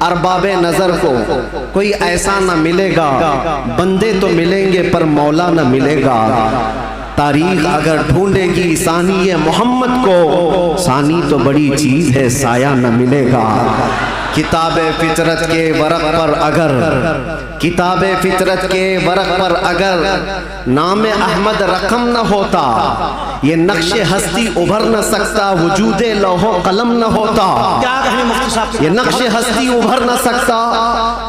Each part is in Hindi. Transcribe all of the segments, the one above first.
अरबाबे नजर को कोई ऐसा न मिलेगा, बंदे तो मिलेंगे पर मौला न मिलेगा। तारीख अगर ढूंढेगी सानी मोहम्मद को, सानी तो बड़ी चीज है साया न मिलेगा। किताबे फितरत के वरक पर अगर, किताबे फितरत के वरक पर अगर नाम अहमद रकम न होता, ये नक्शे हस्ती उभर न सकता, वजूदे लौहो कलम न होता। ये नक्शे हस्ती उभर न सकता,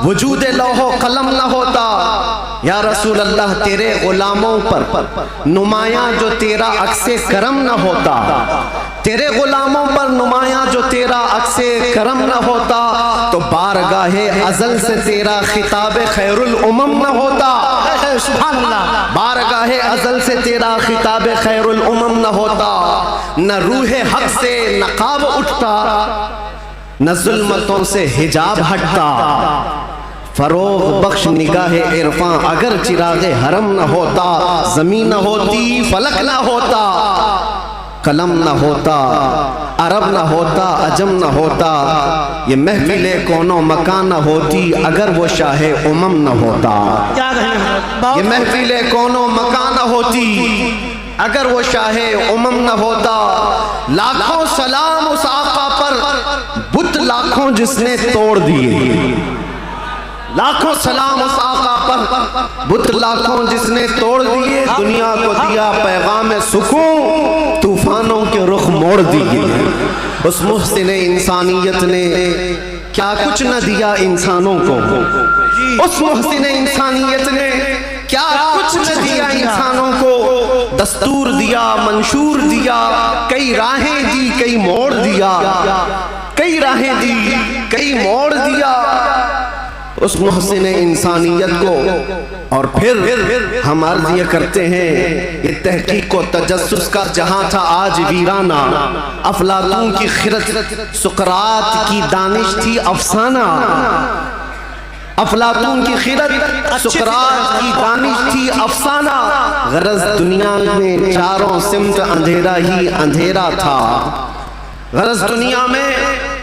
वजूदे लौहो कलम न होता। या रसूल अल्लाह तेरे गुलामों पर नुमाया जो तेरा अक्से करम न होता, तेरे गुलामों पर नुमाया जो तेरा अक्से करम न होता, तो बारगाहे अज़ल से तेरा खिताब खैरुल उमम न होता। सुभान अल्लाह। बारगाहे अज़ल से तेरा खिताब खैरुल उमम न होता। न रूहे हक से नकाब उठता, न जुल्मतों से हिजाब हटता। फरोग बख्श निगाहे इरफां अगर चिरागे हरम न होता, जमीन न होती फलक न होता, कलम न होता, अरब न होता, अजम न होता, ये महफिले कोनो मकान न होती अगर वो शाहे उमम न होता। ये महफिले कोनो मकान न होती अगर वो शाहे उमम न होता। लाखों सलाम उस आका पर, बुत लाखों जिसने तोड़ दिए। लाखों सलाम उस आका पर, बुत लाखों जिसने तोड़ दिए। दुनिया को दिया पैगाम सुकून, तूफानों के रुख मोड़ दिए। उस मुहसिन इंसानियत ने क्या कुछ न दिया इंसानों को, उस मुहसिन इंसानियत ने क्या कुछ न दिया इंसानों को। दस्तूर दिया, मंशूर दिया, कई राहें दी, कई मोड़ दिया, कई राहें दी, कई मोड़ दिया उस मुहसिन इंसानियत को। और फिर हम अर्ज ये करते हैं, ये तहकीक को तजस्सुस का जहां था आज वीराना। अफलातून की खिरत, सुकरात की दानिश थी अफसाना। अफलातून की खिरत, सुकरात की दानिश थी अफसाना। गरज दुनिया में चारों सिमत अंधेरा ही अंधेरा था। गरज दुनिया में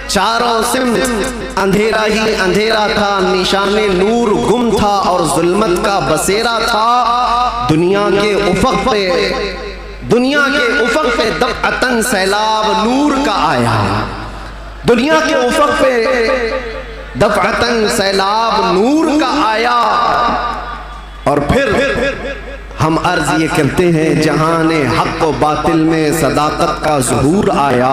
चारों सिमत अंधेरा ही अंधेरा था। निशाने नूर गुम था और जुल्मत का बसेरा था। दुनिया के उफक पे, दुनिया के उफक पे दफ़अतन सैलाब नूर का आया। दुनिया के उफक पे दफ़अतन सैलाब नूर का आया। और फिर हम अर्ज ये करते हैं, जहाने हक व बातिल में सदाकत का ज़हूर आया।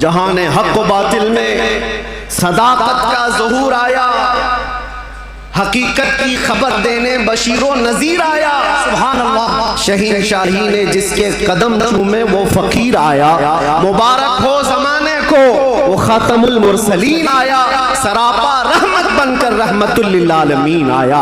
जहाने हक व बातिल में सदाकत का ज़हूर आया। हकीकत की खबर देने बशीरो नज़ीर आया। सुभान अल्लाह। शहीनशाही ने जिसके कदम चूमे वो फ़कीर आया। मुबारक हो ज़माने को वो खातमुल मुरसलीन आया। सरापा रहमत बनकर रहमतुल लिल आलमीन आया।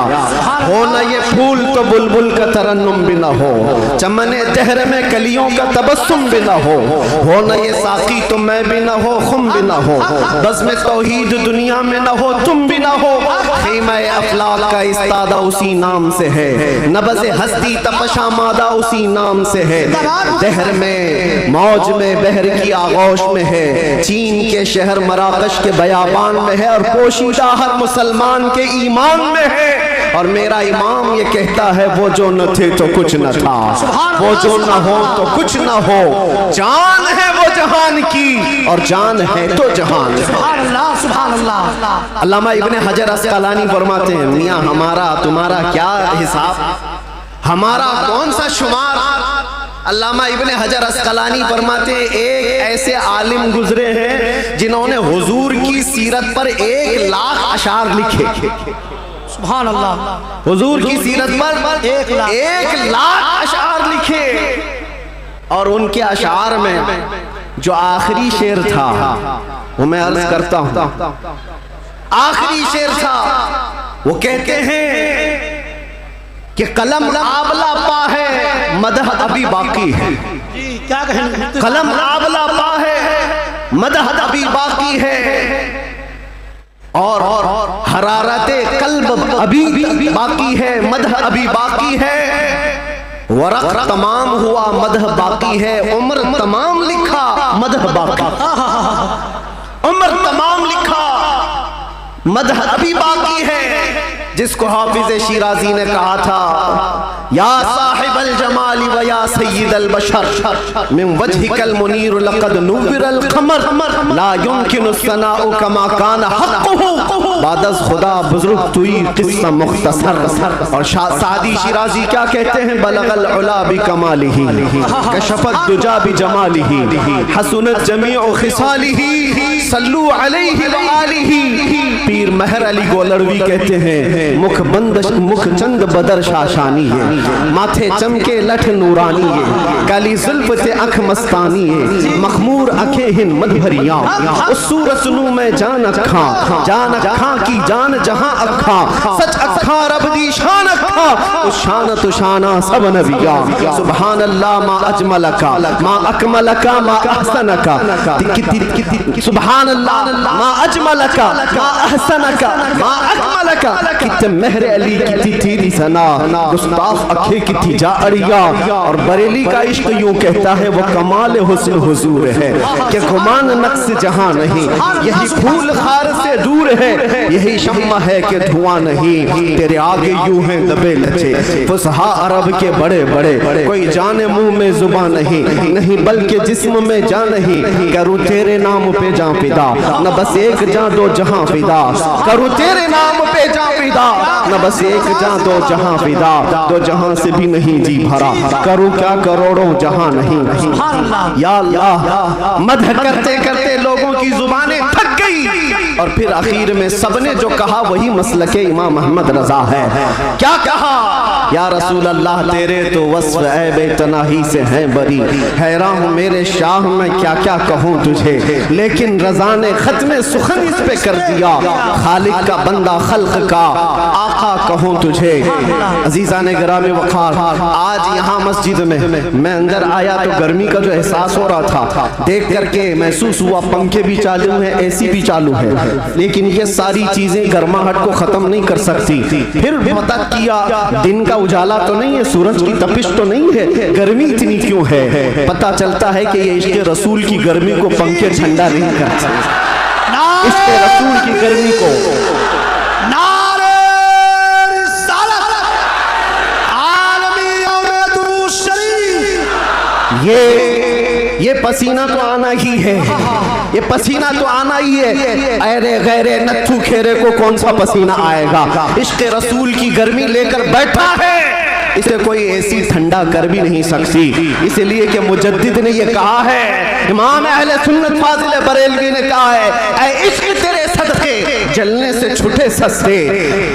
हो न ये फूल तो बुलबुल का तरन्नुम भी न हो, चमने दहर में कलियों का तबस्सुम भी न हो न ये साकी तो मैं भी न हो, खुम भी न हो, बज़्म तौहीद दुनिया में न हो, तुम भी न हो। ख़ीमा अफलाक का इस्तादा उसी नाम से है, नबज़ हस्ती तपशा मादा उसी नाम से है। दहर में मौज में बहर की आगोश में है, चीन के शहर मराकश के बयाबान में है, और पोशीदा हर मुसलमान के ईमान में है। और मेरा इमाम ये कहता है, वो जो न थे तो कुछ न था, वो जो न हो तो कुछ न हो। जान है वो जहान की और जान है तो जहान। अल्लामा इब्ने हजर अस्क़लानी फरमाते हैं, मियाँ हमारा तुम्हारा क्या हिसाब, हमारा कौन सा शुमार। अल्लामा इब्ने हजर अस्क़लानी फरमाते हैं, एक ऐसे आलिम गुजरे हैं जिन्होंने हुजूर की सीरत पर 1 लाख अशार लिखे। सुभान अल्लाह। हुजूर की सीरत पर 1 लाख अशार लिखे। और उनके अशार में जो आखिरी शेर था वो मैं अर्ज करता हूं। आखिरी शेर था, वो कहते हैं कि कलम आबला पा है, मदह अभी बाकी है। क्या कहें? कलम आबला पा है, मदह अभी बाकी है, और हरारते कल्ब अभी बाकी है, मदह अभी बाकी है। वरक तमाम हुआ, मदह बाकी है, उम्र तमाम लिखा, मदह बाकी। उम्र तमाम लिखा, मदह अभी बाकी है, जिसको हाफिज शिराजी ने कहा था, या साहिबल जमाली व या सय्यिदल बशर मिन वजहिकल मुनीर लक़द नूबिरल क़मर ला युमकिनु सनाउ कमा कान हक़्क़ुहु बादस खुदा बुजुर्ग तुई क़िस्सा मुख्तसर। और सादी शिराजी क्या कहते हैं, बलगल उला बि कमालिही कशफत दुजा बि जमालिही हसनत जमीउ खिसालिही सल्लू अलैहि व आलिही। पीर महर अली गोलड़वी कहते हैं, मुख बंद मुख चंद बदर शाशानी है, माथे चमके लठ नूरानी है, काली जुल्फ से अख मस्तानी है, मखमूर अखे हिन मद भरिया, उस सूरत सुनू में जान अखा की जान जहां अखा, सच अखा रब दी शान अखा, उस शान तो शाना सब नबिया। सुभान अल्लाह मा अजमलका मा अकमलका मा अहसनका, सुभान अल्लाह मा अजमलका मा अहसनका मा अकमलका। कितने महर अली की तेरी सना, गुस्ताख अखे की थी जा अड़िया। और बरेली का इश्क यूं कहता है, वो कमाल हुस्न हुजूर है कि गुमान नक्स जहां नहीं, यही फूल खार से दूर है, यही शम्मा है कि धुआं नहीं, तेरे आगे यूं है दबे लचे फुसहा अरब के बड़े बड़े, कोई जाने मुंह में जुबान नहीं बल्कि जिस्म में जान नहीं, करूं तेरे नाम पे जां फिदा, न बस एक जां दो जहां फिदा, करूं तेरे नाम पे जां फिदा, न बस एक जां दो जहां फिदा, दो जहां से भी नहीं जी भरा, करूं क्या करोड़ों जहां नहीं। या अल्लाह, मदह करते करते लोगों की जुबानें थक गई और फिर आखिर में सबने जो कहा वही मसलके इमाम अहमद रजा है। क्या कहा, या रसूल अल्लाह तेरे तो वस्फ ऐब तनाही से हैं बरी, हैरान हूँ मेरे शाह मैं क्या क्या कहूँ तुझे, लेकिन रजा ने खत्म सुखन इस पे कर दिया, खालिक का बंदा खल्क का आका कहूँ तुझे। अजीज़ा ने गिरामी वक़ार, आज यहाँ मस्जिद में मैं अंदर आया तो गर्मी का जो एहसास हो रहा था देख करके महसूस हुआ, पंखे भी चालू है, एसी भी चालू है, लेकिन ये सारी चीजें गर्माहट को खत्म नहीं कर सकती। फिर पता किया दिन का उजाला तो नहीं है, सूरज की तपिश तो नहीं है, गर्मी इतनी क्यों है। पता चलता है कि ये इश्क़ रसूल की गर्मी को पंखे ठंडा नहीं करते, इश्क़ रसूल की गर्मी को। ये पसीना तो आना ही है, ये पसीना तो आना ही है, अरे गैरे नत्थू खेरे को कौन सा पसीना आएगा। इश्क़ रसूल की गर्मी लेकर बैठा है, इसे कोई ऐसी ठंडा कर भी नहीं सकती, इसलिए कि मुजद्दिद ने ये कहा है, इमाम अहले सुन्नत फाजिल बरेलवी ने कहा है, ऐ इश्क़ तेरे सदक़े जलने से छूटे सस्ते,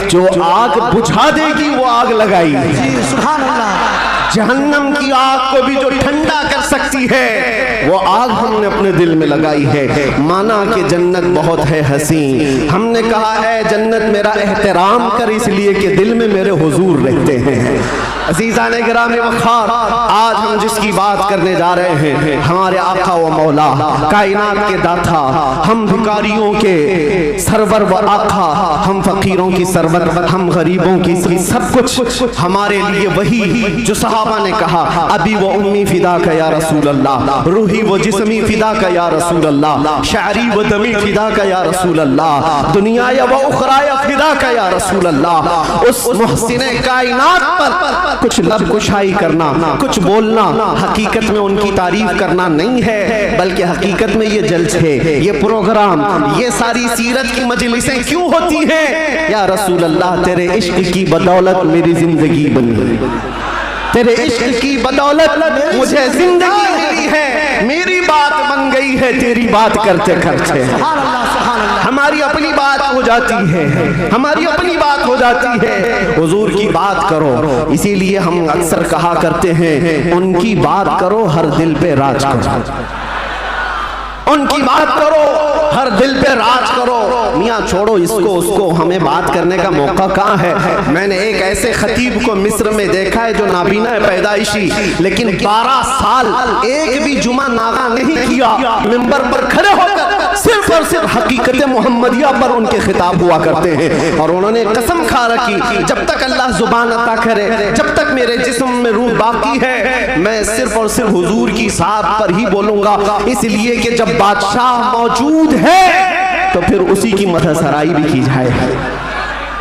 जो आग बुझा देगी वो आग लगाई। सुभान अल्लाह। जहन्नम की आग को भी जो ठंडा कर सकती है वो आग हमने अपने दिल में लगाई है। माना कि जन्नत बहुत है हसी, हमने कहा है जन्नत मेरा एहतराम कर, इसलिए कि दिल में मेरे हुजूर रहते हैं। अज़ीज़ान गिरामी वक़ार, आज हम जिसकी बात करने जा रहे हैं, हमारे आका व मौला कायनात के दाता, हम भिखारियों के सरवर व आका, हम फकीरों की सरवर, हम गरीबों की सब कुछ हमारे लिए वही जो सहाबा ने कहा, अभी वो उम्मी फिदा का या रसूल अल्लाह, रूही वो जिस्मी फिदा का या रसूल अल्लाह, शायरी व दमी फिदा का या रसूल अल्लाह, दुनिया या व उखराया फिदा का या रसूल अल्लाह। उस मुहसिने कायनात पर कुछ लब कुशाई करना, कुछ बोलना, हकीकत में उनकी तारीफ करना नहीं है, बल्कि हकीकत में ये जलसे, ये प्रोग्राम, ये सारी सीरत की मजलिसें क्यों होती हैं। या रसूल अल्लाह तेरे इश्क की बदौलत मेरी जिंदगी बनी, तेरे इश्क की बदौलत मुझे जिंदगी मिली है, मेरी बात बन गई है तेरी बात करते करते। हमारी अपनी बात हो जाती है, हमारी अपनी बात हो जाती है, हुजूर की बात करो। इसीलिए हम अक्सर कहा करते हैं, उनकी बात करो हर दिल पे राज करो, उनकी बात करो हर दिल पे राज करो। मियाँ छोड़ो इसको उसको, हमें बात करने का मौका कहाँ है। मैंने एक ऐसे खतीब को मिस्र में देखा है जो नाबीना है पैदाइशी, लेकिन 12 साल एक भी जुमा नागा नहीं किया, मिंबर पर खड़े होकर सिर्फ और सिर्फ हकीकत मोहम्मदिया पर उनके खिताब हुआ करते हैं। और उन्होंने कसम खा रखी, जब तक अल्लाह जुबान अता करे, जब तक मेरे जिस्म में रूह बाकी है, मैं सिर्फ और सिर्फ हुजूर की साथ पर ही बोलूंगा। इसलिए कि जब बादशाह मौजूद है तो फिर उसी की मदहसराई भी की जाए,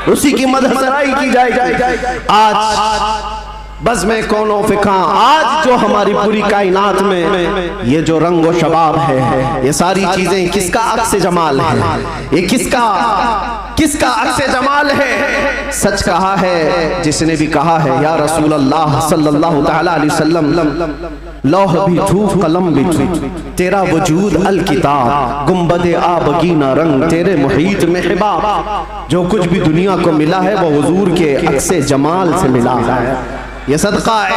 उसी की मदहसराई की जाए। आज बस में कौनो फिका, आज जो हमारी पूरी कायनात में ये जो रंगो शबाब है, ये सारी चीजें किसका अक्स जमाल है? ये किसका अक्स जमाल है? सच कहा है जिसने भी कहा है या रसूल अल्लाह सल्लल्लाहु तआला अलैहि वसल्लम, लौह भी झूठ कलम भी झूठ, तेरा वजूद अल किताब, गुंबदे आबगीना रंग, तेरे मुहीत में हिबाब। जो कुछ भी दुनिया को मिला है वो हुजूर के अक्स जमाल से मिला है। ये सदका है।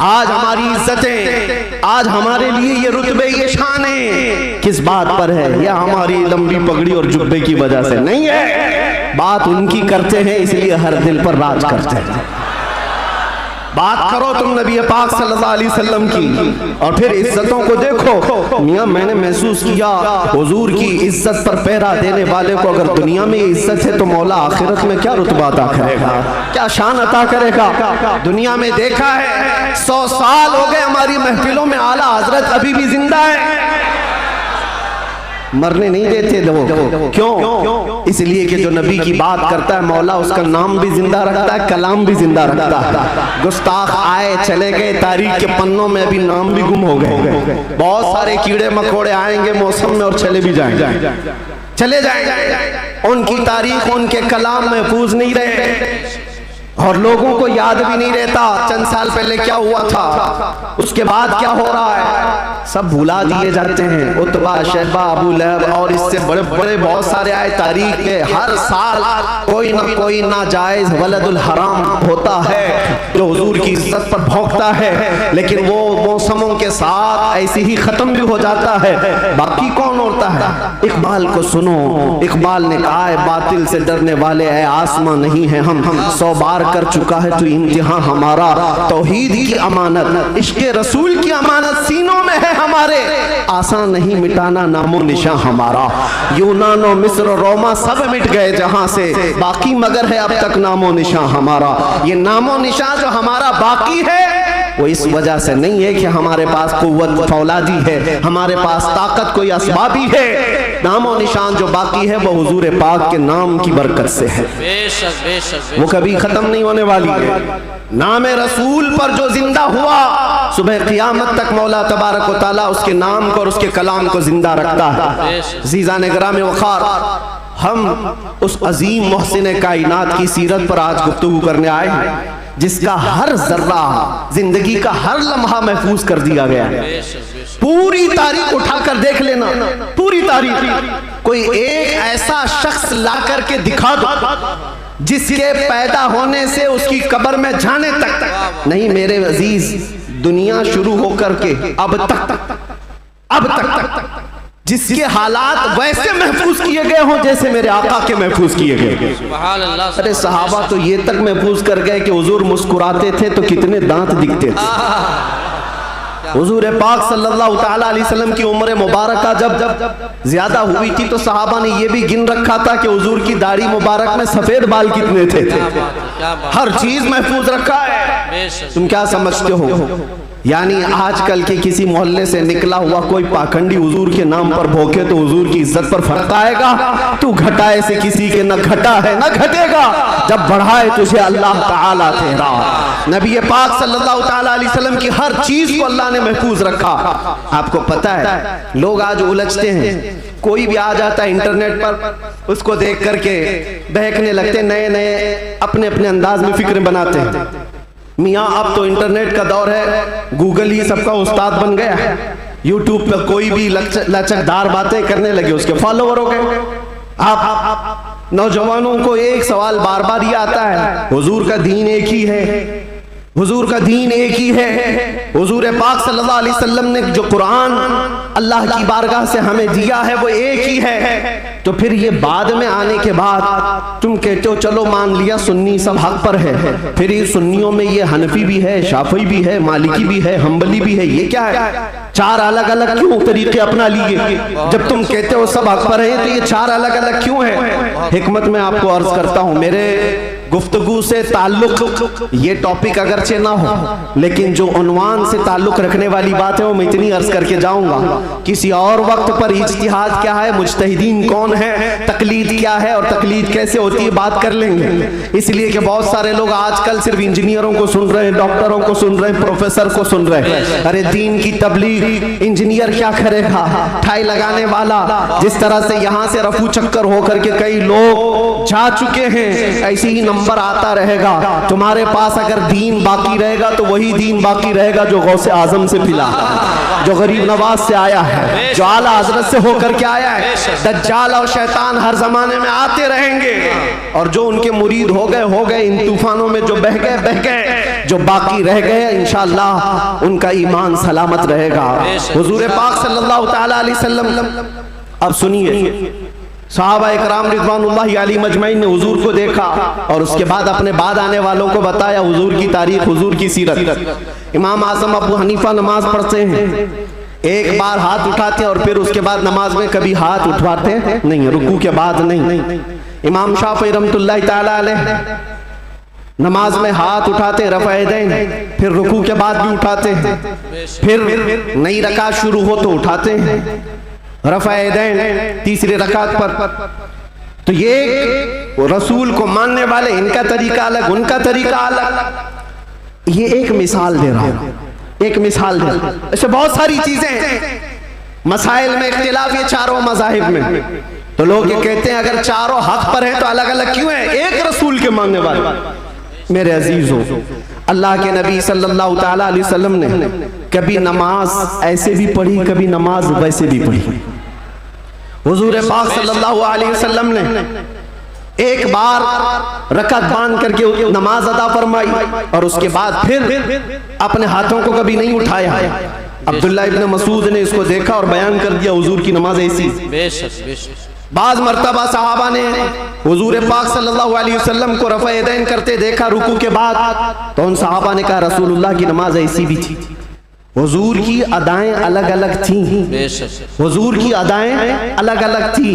आज हमारी इज्जतें, आज हमारे लिए ये रुतबे, ये शानें किस बात पर है? ये हमारी लंबी पगड़ी और जुब्बे की वजह से नहीं है। बात उनकी करते हैं इसलिए हर दिल पर राज करते हैं। बात करो तुम नबी पाक सल्लल्लाहु अलैहि वसल्लम की और फिर इज्जतों को देखो। मियां मैंने महसूस किया हुजूर की इज्जत पर पहरा देने वाले को अगर दुनिया में इज्जत है तो मौला आखिरत में क्या रुतबा अता करेगा, क्या शान अता करेगा। दुनिया में देखा है 100 साल हो गए हमारी महफिलों में आला हजरत अभी भी जिंदा है, मरने नहीं देते लोग। क्यों? इसलिए कि जो नबी की बात करता है मौला उसका नाम भी जिंदा रखता है, कलाम भी जिंदा रखता है। गुस्ताख आए चले गए, तारीख के पन्नों में अभी नाम भी गुम हो गए। बहुत सारे कीड़े मकोड़े आएंगे मौसम में और चले भी जाएंगे, चले जाएंगे। उनकी तारीख, उनके कलाम महफूज नहीं रहे और लोगों को याद भी नहीं रहता चंद साल पहले क्या हुआ था, उसके बाद क्या हो रहा है, सब भुला दिए जाते हैं। उतबा, शैबा, अबू लहब और इससे बड़े बड़े बहुत सारे आए तारीख के। हर साल कोई ना कोई नाजायज वलदुल हराम होता है जो हुजूर की इज्जत पर भौंकता है, लेकिन वो मौसमों के साथ ऐसे ही खत्म भी हो जाता है। बाकी कौन होता है? इकबाल को सुनो, इकबाल ने कहा है बातिल से डरने वाले है आसमां नहीं है हम 100 बार कर चुका है तो इम्तिहान हमारा। तौहीद की अमानत, इश्क़े रसूल की अमानत सीनों में है हमारे, आसान नहीं मिटाना नामो निशान हमारा। यूनानो, मिस्र, रोमा सब मिट गए जहां से, बाकी मगर है अब तक नामो निशान हमारा। ये नामो निशान जो हमारा बाकी है वो इस वजह से नहीं है कि हमारे पास कुव्वत फौलादी है, हमारे पास ताकत कोई असबाबी है। नामो निशान जो बाकी है वो हुजूर पाक के नाम की बरकत से है, बेशक बेशक वो कभी खत्म नहीं होने वाली है। नाम रसूल पर जो जिंदा हुआ सुबह क़ियामत तक मौला तबारक व तआला उसके नाम को और उसके कलाम को जिंदा रखता है। अज़ीज़ान गिराम वक़ार, हम उस अजीम मोहसिन कायनात की सीरत पर आज गुफ्तगू करने आए हैं जिसका हर जर्रा, जिंदगी का हर लम्हा महफूज कर दिया गया है। पूरी तारीख उठाकर देख लेना, पूरी तारीख। कोई एक ऐसा शख्स ला करके दिखा दो जिसके पैदा होने से उसकी कब्र में जाने तक नहीं, मेरे अजीज, दुनिया शुरू होकर के अब तक जिसके हालात वैसे महफूज किए गए हों जैसे मेरे आका के महफूज किए गए। अरे सहाबा तो ये तक महफूज कर गए कि हुजूर मुस्कुराते थे तो कितने दांत दिखते थे। हुजूर पाक सल्लल्लाहु तआला अलैहि वसल्लम की उम्र मुबारक जब ज्यादा हुई थी तो सहाबा ने ये भी गिन रखा था कि हुजूर की दाढ़ी मुबारक में सफेद बाल कितने थे। हर चीज महफूज रखा है। तुम क्या समझते हो? यानी आजकल के किसी मोहल्ले से निकला हुआ कोई पाखंडी हुजूर के नाम पर भोंके तो हुजूर की इज्जत पर फर्क आएगा? तू घटाए से किसी के न घटा है न घटेगा, जब बढ़ाए तुझे अल्लाह ताला तेरा। नबी पाक सल्लल्लाहु ताला अलैहि वसल्लम की हर चीज को अल्लाह ने महफूज रखा। आपको पता है लोग आज उलझते हैं, कोई भी आ जाता है इंटरनेट पर उसको देख करके बहकने लगते, नए नए अपने अपने अंदाज में फिक्र बनाते हैं। मियाँ अब तो इंटरनेट का दौर है, गूगल ही सबका उस्ताद बन गया है। यूट्यूब पर कोई भी लचकदार बातें करने लगे उसके फॉलोवर हो गए। आप नौजवानों को एक सवाल बार बार ये आता है, हुजूर का दीन एक ही है, हुजूर का दीन एक ही है। हुजूर पाक सल्लल्लाहु अलैहि वसल्लम ने जो कुरान अल्लाह की बारगाह से हमें दिया है वो एक ही है। तो फिर ये बाद में आने के बाद तुम कहते हो चलो मान लिया सुन्नी सब हक पर है, फिर ये सुन्नियों में ये हनफी भी है, शाफी भी है, मालिकी भी है, हम्बली भी है, ये क्या है? चार अलग अलग क्यों तरीके अपना लिए? जब तुम कहते हो सब हक पर है तो ये चार अलग अलग क्यों है? हिकमत में आपको अर्ज करता हूं, मेरे गुफ्तगू से ताल्लुक, ये टॉपिक अगरचे ना हो, लेकिन जो उन्वान से ताल्लुक रखने वाली बात है वो मैं इतनी अर्ज करके जाऊंगा। किसी और वक्त पर इज्तिहाद क्या है, मुज्तहिदीन कौन है, तकलीद क्या है और तकलीद कैसे होती है, बात कर लेंगे। इसलिए कि बहुत सारे लोग आजकल सिर्फ इंजीनियरों को सुन रहे हैं, डॉक्टरों को सुन रहे हैं, प्रोफेसर को सुन रहे हैं। अरे दीन की तबलीग इंजीनियर क्या करेगा, ठाई लगाने वाला। जिस तरह से यहाँ से रफू चक्कर होकर के कई लोग जा चुके हैं, ऐसे ही नंबर आता रहेगा। तुम्हारे पास अगर दीन बाकी रहेगा तो वही दीन बाकी रहेगा जो गौसे आजम से मिला, जो गरीब नवाज से आया है, जो आला हजरत से होकर के आया है। दज्जाल और शैतान हर जमाने में आते रहेंगे और जो उनके मुरीद हो गए इन तूफानों में जो बह गए, जो बाकी रह गए इंशाअल्लाह उनका ईमान सलामत रहेगा। हुजूर पाक सल्लल्लाहु तआला अलैहि वसल्लम, अब सुनिए, सहाबा इकराम रिज़वानुल्लाहि अलैहिम अजमईन ने हुजूर को देखा और उसके बाद अपने बाद आने वालों को बताया हुजूर की तारीख, हुजूर की सीरत। इमाम आज़म अबू हनीफा नमाज पढ़ते हैं, एक बार हाथ उठाते हैं और फिर उसके बाद नमाज में कभी हाथ उठवाते नहीं, रुकू के बाद नहीं। इमाम शाफी रहमतुल्लाहि तआला अलैह नमाज में हाथ उठाते रफ़ा यदैन, फिर रुकू के बाद भी उठाते हैं, फिर नई रकात शुरू हो तो उठाते हैं रफ़ा यदैन तीसरी रकात पर। तो ये रसूल को मानने वाले, इनका तरीका अलग, उनका तरीका अलग। ये एक मिसाल दे रहा हूं, एक मिसाल दे रहा हूं। ऐसे बहुत सारी चीजें मसाइल में इख्तिलाफ, ये चारों मज़ाहिब में। तो लोग ये कहते हैं अगर चारों हक पर हैं तो अलग अलग क्यों है, एक रसूल के मानने वाले। मेरे अजीजों, अल्लाह के नबी सल्लल्लाहु तआला अलैहि वसल्लम ने कभी नमाज ऐसे भी पढ़ी, कभी नमाज वैसे भी पढ़ी। हुजूर पाक सल्लल्लाहु अलैहि वसल्लम ने एक बार रकात बांध करके नमाज अदा फरमाई और उसके बाद फिर अपने हाथों को कभी नहीं उठाया। अब्दुल्ला इब्न मसूद ने इसको देखा और बयान कर दिया हुजूर की नमाज ऐसी। बाज मर्तबा सहाबा ने हुजूर पाक सल्लल्लाहु अलैहि वसल्लम को रफ़ा यदैन करते देखा रुकू के बाद, तो उन सहाबा ने कहा रसूलुल्लाह की नमाज ऐसी भी थी। हुजूर की अदाएं अलग अलग थी, हुजूर की अदाएं अलग अलग थी,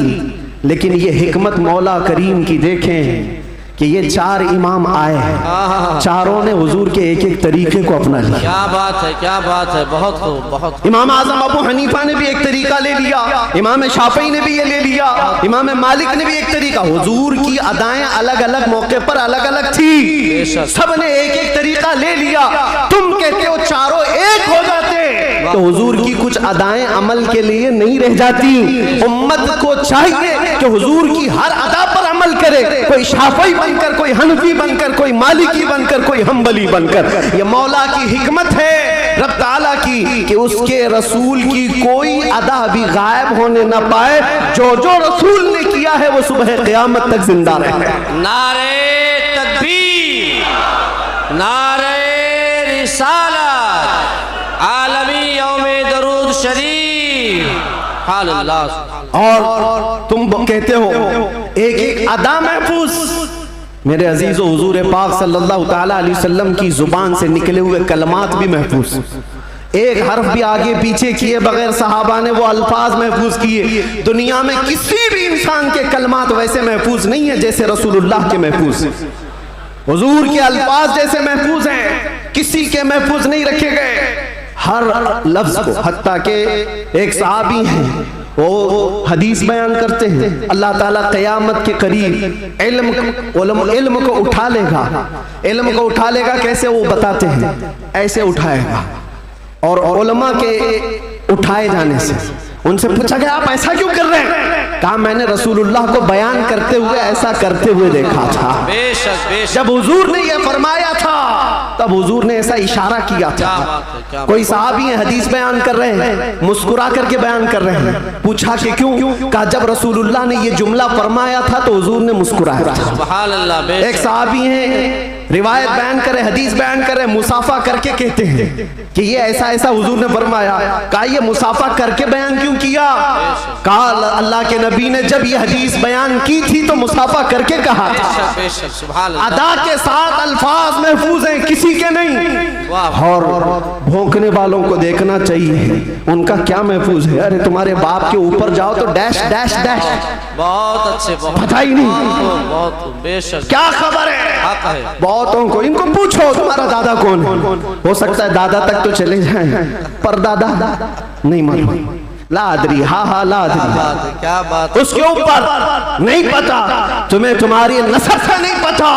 लेकिन ये हिकमत मौला करीम की देखें कि ये चार इमाम आए हैं, चारों ने हुजूर के एक एक तरीके को अपना लिया। क्या बात है, क्या बात है, बहुत खूब, बहुत। इमाम आजम अबू हनीफा ने भी एक तरीका ले लिया, इमाम शाफई ने भी ये ले लिया, इमाम मालिक ने भी एक तरीका। हुजूर की अदाएं अलग अलग मौके पर अलग अलग थी, सब ने एक एक तरीका ले लिया। तुम कहते हो चारों एक हो जाते, तो हुजूर की कुछ अदाएं अमल के लिए नहीं रह जाती। उम्मत को चाहिए कि हुजूर की हर अदा पर अमल करे, कोई शाफई बनकर, कोई हनफी बनकर, कोई मालिकी बनकर, कोई हम्बली बनकर। ये मौला की हिकमत है रब ताला की कि उसके रसूल की कोई अदा भी गायब होने न पाए। जो जो रसूल ने किया है वो सुबह क़यामत तक जिंदा रहे। नारे तकबीर, नारे रिसालत, आलमी यौमे दरूद शरीफ। और तुम कहते हो एक एक अदा महफूज। मेरे अजीजों, हुजूर पाक सल्लल्लाहु तआला अलैहि वसल्लम की जुबान से निकले हुए कलमात भी महफूज, एक हर्फ भी आगे पीछे किए बगैर सहाबा ने वो अल्फाज महफूज किए। दुनिया में किसी भी इंसान के कलमात वैसे महफूज नहीं है जैसे रसूलुल्लाह के महफूज। हुजूर के अल्फाज जैसे महफूज हैं, किसी के महफूज नहीं रखे गए हर लफ्ज को। हत्ता के एक सहाबी हैं, वो हदीस बयान करते हैं, अल्लाह ताला क़यामत के करीब इल्म को उठा लेगा। इल्म को उठा लेगा कैसे, वो बताते हैं, ऐसे उठाएगा। और उलमा के उठाए जाने से उनसे पूछा गया आप ऐसा क्यों कर रहे हैं? कहा मैंने रसूलुल्लाह को बयान करते हुए ऐसा करते हुए देखा था। बेशक बेशक। जब हुजूर ने यह फरमाया था तब हुजूर ने ऐसा इशारा किया था। कोई सहाबी है हदीस बयान कर रहे हैं, मुस्कुरा करके बयान कर रहे हैं। पूछा कि क्यों? कहा जब रसूलुल्लाह ने ये जुमला फरमाया था तो हुजूर ने मुस्कुराया था। सुभान अल्लाह। एक सहाबी है रिवायत बयान करे, हदीस बयान करे, मुसाफा करके कहते हैं कि ये ऐसा ऐसा हुजूर ने फरमाया। कहा ये मुसाफा करके बयान क्यों किया? कहा अल्लाह के नबी ने जब ये हदीस बयान की थी तो मुसाफा करके कहा था। अदा के साथ अल्फाज महफूज हैं, किसी के नहीं। और भौंकने वालों को देखना चाहिए उनका क्या महफूज है। अरे तुम्हारे बाप के ऊपर जाओ तो डैश डैश डैश, बहुत अच्छे, पता ही नहीं बहुत बेशक। क्या खबर है हक है। बहुतों को इनको पूछो तुम्हारा दादा कौन है, हो सकता है दादा तक तो चले जाएं पर दादा नहीं मालूम। लादरी हा लादरी, क्या बात, उसके ऊपर नहीं पता, तुम्हें तुम्हारी नसब से नहीं पता,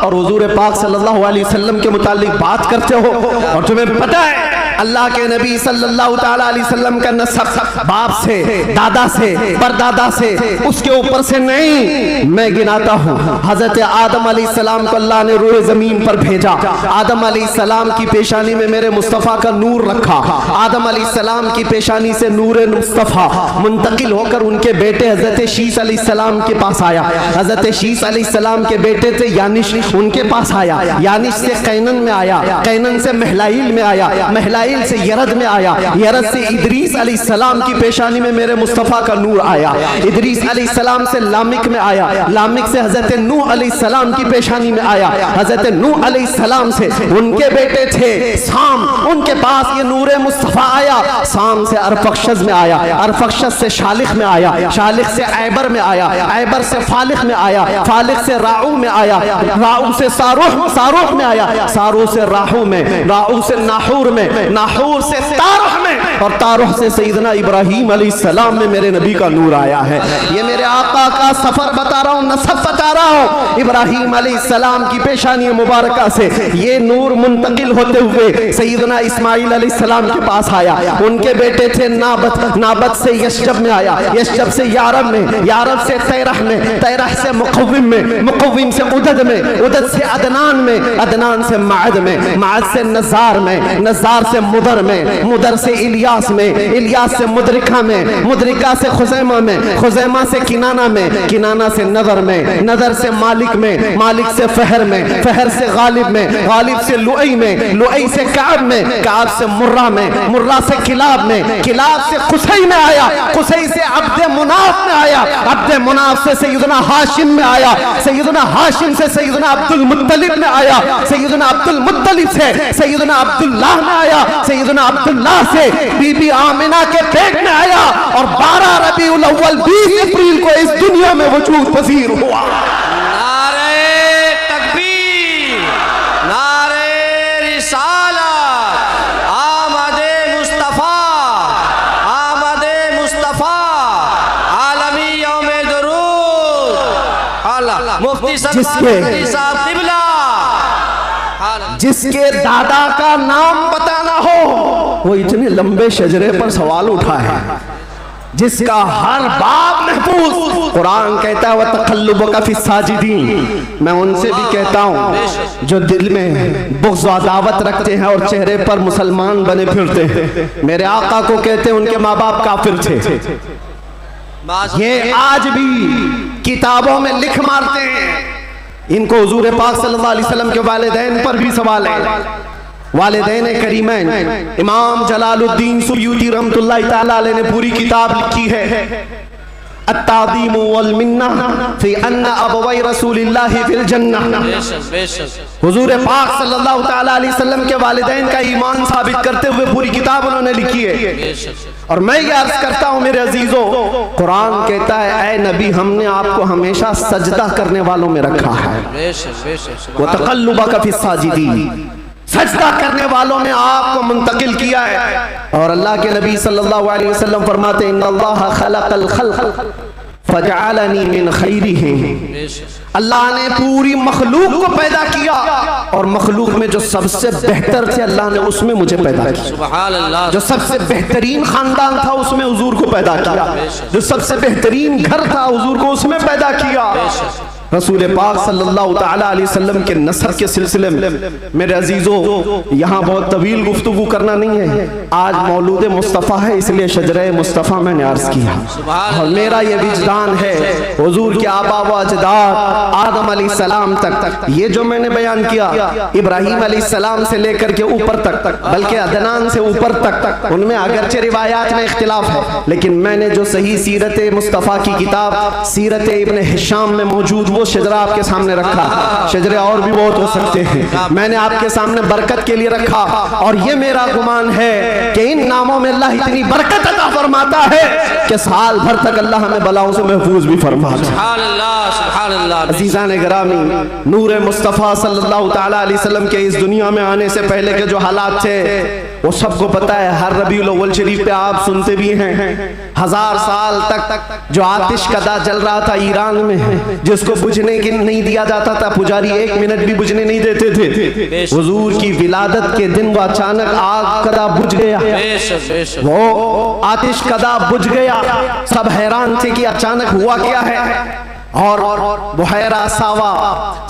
और हुजूर पाक सल्लल्लाहु अलैहि वसल्लम के मुतालिक बात करते हो और तुम्हें पता है अल्लाह के नबी सल्लल्लाहु ताला अलैहि वसल्लम का नसब बाप से, दादा से, परदादा से, उसके ऊपर से नहीं। मैं गिनाता हूँ, हजरत आदम अलैहिस्सलाम को अल्लाह ने रूए जमीन पर भेजा, आदम अलैहिस्सलाम की पेशानी में मेरे मुस्तफ़ा का नूर रखा, आदम अलैहिस्सलाम की पेशानी से नूर मुस्तफ़ा मुंतकिल होकर उनके बेटे हजरत शीस अलैहिस्सलाम के पास आया, हजरत शीस अलैहिस्सलाम के बेटे थे यानिश, उनके पास आया, यानिश से कैनन में आया, कैनन से महलाइल में आया, महलाइल से यरद में आया, यरद से इदरीस अलैहिस्सलाम की पेशानी में मेरे मुस्तफ़ा का नूर आया, इदरीस अलैहिस्सलाम से लामिक में आया, लामिक से हजरत नूह अलैहिस्सलाम की पेशानी में आया, हजरत नूह अलैहिस्सलाम से उनके बेटे थे साम, उनके पास ये नूर मुस्तफ़ा आया, साम से अरफक्षज में आया, अरफक्षज से शालिख में आया, शालिख से ऐबर में आया, ऐबर से फालिख में आया, फालिख से राऊ में आया, राऊ से सारूह, सारूह में आया, सारूह से राहू में, राहू से नाहूर में, नाहूर से तारुह में, और तारुह से सैयदना इब्राहीम अलैहिस्सलाम में मेरे नबी का नूर आया है। ये मेरे आका का सफर बता रहा हूँ, नसब बता रहा हूँ। इब्राहीम अलैहिस्सलाम की पेशानी मुबारका से ये नूर मुंतकिल होते हुए सैयदना इस्माइल अलैहिस्सलाम के पास आया, उनके बेटे थे नाबत, नाबत से यशजब में आया, यशजब से यारब में, यारब से तैरह में, तैरह से मुक़व्विम में, मुक़व्विम से उदद में, उदद से अदनान में, अदनान से माद में, माद से नज़ार में, नज़ार से मुदर में, मुदर से इलियास में, इलियास से मुदरिका में, मुदरिका से खुज़ैमा में, खुज़ैमा से किनाना में, किनाना से नदर में, नदर से मालिक में, मालिक से फहर में, फहर से गालिब में, गालिब से लुई में, लुई से काब में, काब से मुर्रा में, मुर्रा से किलाब में, किलाब से खुसई में आया, खुसई से अब्द मुनाफ में आया, अब्द मुनाफ से सैयदना हाशिम में आया, सैयदना हाशिम से सैयदना अब्दुल मुत्तलिब में आया, सैयदना अब्दुल मुत्तलिब से सैयदना अब्दुल्लाह में आया, सैयदना अब्दुल्लाह से बीबी आमिना के पेट में आया, और 12 रबीउल अव्वल 20 अप्रैल को इस दुनिया में वजूद पजीर हुआ। नारे तकबीर, नारे रिसालत, आमदे मुस्तफ़ा, आमदे मुस्तफ़ा, आलमी यौमे दरूद, अल्लाह मुफ्ती साहब क़िबला, जिसके दादा का नाम पता ना हो वो इतने लंबे शजरे पर सवाल उठा है, जिसका हर बाब महफूज, कुरान कहता है व तक़ल्लुबका फी साजिदीन। मैं उनसे भी कहता हूँ जो दिल में बुग़्ज़ व अदावत रखते हैं और चेहरे पर मुसलमान बने फिरते हैं, मेरे आका को कहते हैं उनके माँ बाप काफिर थे, ये आज भी किताबों में लिख मारते हैं। इनको हुजूर पाक सल्लल्लाहु अलैहि वसल्लम के वालिदैन पर भी सवाल है, वालिदैन करीमैन। इमाम जलालुद्दीन सुयूती रहमतुल्लाहि ताला अलैह ने पूरी किताब लिखी है अत्ताज़ीम वल मिन्ना फी अन्ना अबवै रसूलिल्लाहि फिल जन्नह। हुजूर पाक सल्लल्लाहु ताला अलैहि वसल्लम के वालिदैन का ईमान साबित करते हुए पूरी किताब उन्होंने लिखी है। और मैं ये अर्ज करता हूँ मेरे अजीजों, कुरान कहता है ऐ नबी हमने आपको हमेशा सजदा करने वालों में रखा है, वो तक़ल्लुबका फी साजिदीन, सजदा करने वालों में आपको मुंतकिल किया है। और अल्लाह के नबी सल्लल्लाहु अलैहि वसल्लम फरमाते हैं इन्नल्लाह खलक़ल खल्क़ फजअलनी मिन खैरिहिम। अल्लाह ने पूरी मखलूक को पैदा किया और मखलूक में जो सबसे बेहतर थे अल्लाह ने उसमें मुझे पैदा किया। सुभान अल्लाह। जो सबसे बेहतरीन खानदान था उसमें हुजूर को पैदा किया, जो सबसे बेहतरीन घर था हुजूर को उसमें पैदा किया। रसूल पाक सल्लल्लाहु ताला अलैहि वसल्लम के नसब के सिलसिले में मेरे अजीजों यहाँ बहुत तवील गुफ्तगू करना नहीं है, आज मौलूद मुस्तफ़ा है इसलिए शजरे मुस्तफ़ा मैंने अर्ज किया। और मेरा ये विजदान है हुजूर के आबा व अजदाद आदम अलैहिस्सलाम तक ये जो मैंने बयान किया, इब्राहीम अलैहिस्सलाम से लेकर के ऊपर तक, बल्कि अदनान से ऊपर तक, उनमें अगरचे रिवायात में इख्तिलाफ है, लेकिन मैंने जो सही सीरत मुस्तफ़ा की किताब सीरत इब्न हिशाम में मौजूद वो शजरा आपके सामने रखा। शजरे और भी बहुत हो सकते हैं, मैंने आपके सामने बरकत के लिए रखा। और ये मेरा गुमान है कि इन नामों में अल्लाह इतनी बरकत अता फरमाता है कि साल भर तक अल्लाह हमें बलाओं से महफूज भी फरमाता है। सुभान अल्लाह, सुभान अल्लाह। अज़ीज़ान गिरामी, नूर मुस्तफ़ा सल्लल्लाहु तआला अलैहि वसल्लम के इस दुनिया में आने से पहले के जो हालात थे वो सबको पता है। हर रबीउल अव्वल शरीफ पे आप सुनते भी हैं 1000 साल तक जो आतिश कदा जल रहा था ईरान में, जिसको बुझने की नहीं दिया जाता था, पुजारी 1 मिनट भी बुझने नहीं देते थे। हुजूर की विलादत के दिन वो अचानक आग कदा बुझ गया, वो आतिश कदा बुझ गया। सब हैरान थे कि अचानक हुआ क्या है। और बुहैरा सावा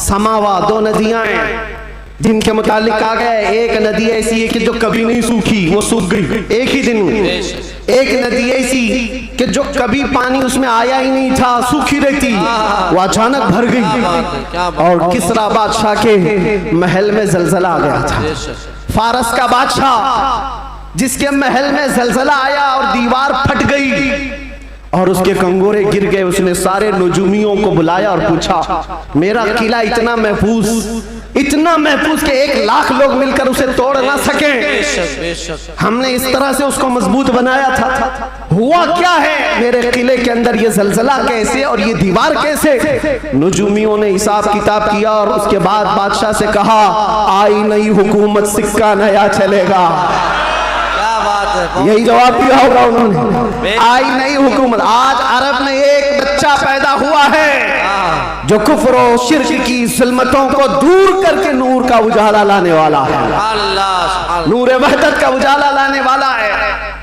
समावा 2 नदियां हैं जिनके मुतालिक कहा गया है एक नदी ऐसी है कि जो कभी नहीं सूखी, वो सूख गई एक ही दिन में। एक नदी ऐसी कि जो कभी पानी उसमें आया ही नहीं था, सूखी रहती, वो अचानक भर गई। और किसरा बादशाह के महल में जलजला आ गया था। फारस का बादशाह जिसके महल में जलजला आया और दीवार फट गई और उसके कंगोरे गिर गए। उसने सारे नजूमियों को बुलाया और पूछा, मेरा किला इतना महफूज कि 1 लाख लोग मिलकर उसे तोड़ ना सके, हमने इस तरह से उसको मजबूत बनाया था, हुआ क्या है मेरे किले के अंदर? ये जलजला कैसे और ये दीवार कैसे? नजूमियों ने हिसाब किताब किया और उसके बाद बादशाह से कहा, आई नई हुकूमत, सिक्का नया चलेगा। यही जवाब दिया होगा उन्होंने, आई नई हुकूमत। आज अरब में एक बच्चा पैदा हुआ है जो कुफ्र और शिर्क की ज़ुल्मतों को दूर करके नूर का उजाला लाने वाला है, नूर वहदत का उजाला लाने वाला है।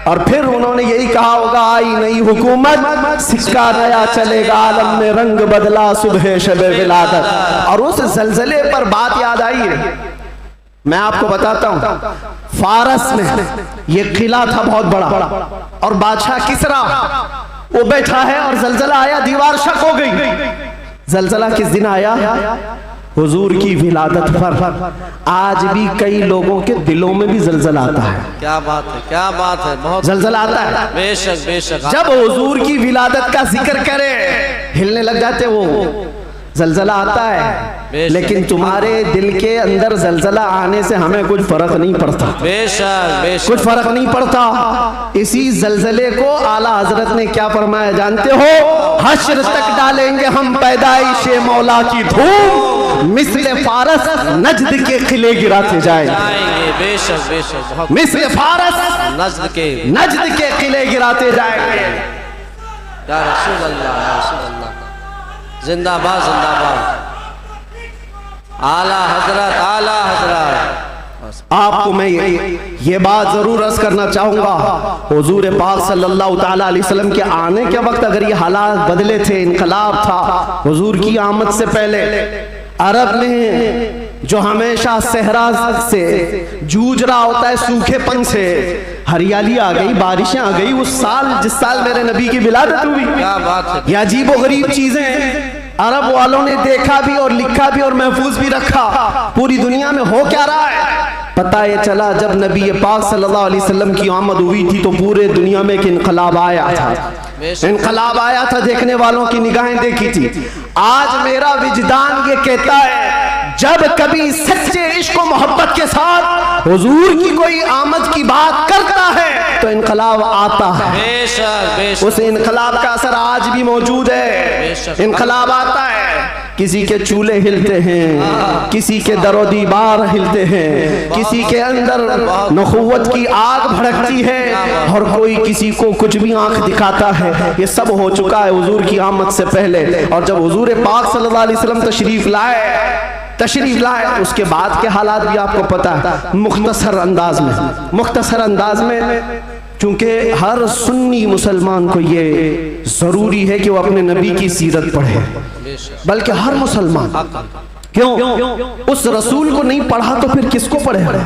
और फिर उन्होंने यही कहा होगा, आई नई हुकूमत, सिक्का नया चलेगा, आलम में रंग बदला, सुबह शब विलादत। और उस जलजले पर बात याद आई है, मैं आपको बताता हूं। फारस में ये किला था बहुत बड़ा और बादशाह किसरा वो बैठा है और जलजला आया, दीवार शक हो गई। जलजला किस दिन आया? हुजूर की विलादत पर। आज भी कई लोगों के दिलों में भी जलजला आता है। क्या बात है, क्या बात है, बहुत जलजला आता है। बेशक बेशक। जब हुजूर की विलादत का जिक्र करे हिलने लग जाते वो, जलजला आता है। लेकिन तुम्हारे दिल के अंदर जलजला आने से हमें कुछ फर्क नहीं पड़ता, बेशक बेशक कुछ फर्क नहीं पड़ता। इसी जलजले को आला हजरत ने क्या फरमाया जानते हो? हश्र तक डालेंगे हम पैदाइशे मौला की धूम, मिस्ले फारस नजद के किले गिराते जाएंगे। बेशक बेशक, बहुत मिस्ले फारस नजद के किले गिराते जाएंगे। या रसूल अल्लाह, या रसूल अल्लाह, जिंदाबाद जिंदाबाद। आला हजरत, आला हजरत। आपको मैं ये बात जरूर अर्ज करना चाहूंगा, हुजूर पाक सल्लल्लाहु ताला अलैहि वसल्लम के आने के वक्त अगर ये हालात बदले थे, इनकलाब था, हुजूर की आमद से पहले अरब में जो हमेशा सहरा से जूझ रहा होता है, सूखेपन से, हरियाली आ गई, बारिशें आ गई। उस साल जिस साल मेरे नबी की विलादत हुई, क्या बात है, ये अजीब व गरीब चीजें अरब वालों ने देखा भी और लिखा भी और महफूज भी रखा। पूरी दुनिया में हो क्या रहा है पता ये चला जब नबी पाक सल्लल्लाहु अलैहि वसल्लम की आमद हुई थी तो पूरे दुनिया में एक इनकलाब आया था, इनकलाब आया था, देखने वालों की निगाहें देखी थी। आज मेरा विजदान ये कहता है जब कभी सच्चे इश्क और मोहब्बत के साथ हुजूर की कोई आमद की बात करता है तो इनकलाब आता है। बेशक बेशक, उस इनकलाब का असर आज भी मौजूद है। इनकलाब आता है, किसी के चूल्हे हिलते हैं, किसी के दरो दीवार हिलते हैं, किसी के अंदर नखुवत की आग भड़कती है और कोई किसी को कुछ भी आंख दिखाता है। ये सब हो चुका है हुजूर की आमद से पहले। और जब हुजूर पाक सल्लल्लाहु अलैहि वसल्लम तशरीफ लाए उसके बाद के हालात भी आपको पता है। मुख्तसर अंदाज में क्योंकि हर सुन्नी मुसलमान को ये जरूरी है कि वो अपने नबी की सीरत पढ़े, बल्कि हर मुसलमान। क्यों? उस रसूल को नहीं पढ़ा तो फिर किसको पढ़ेगा?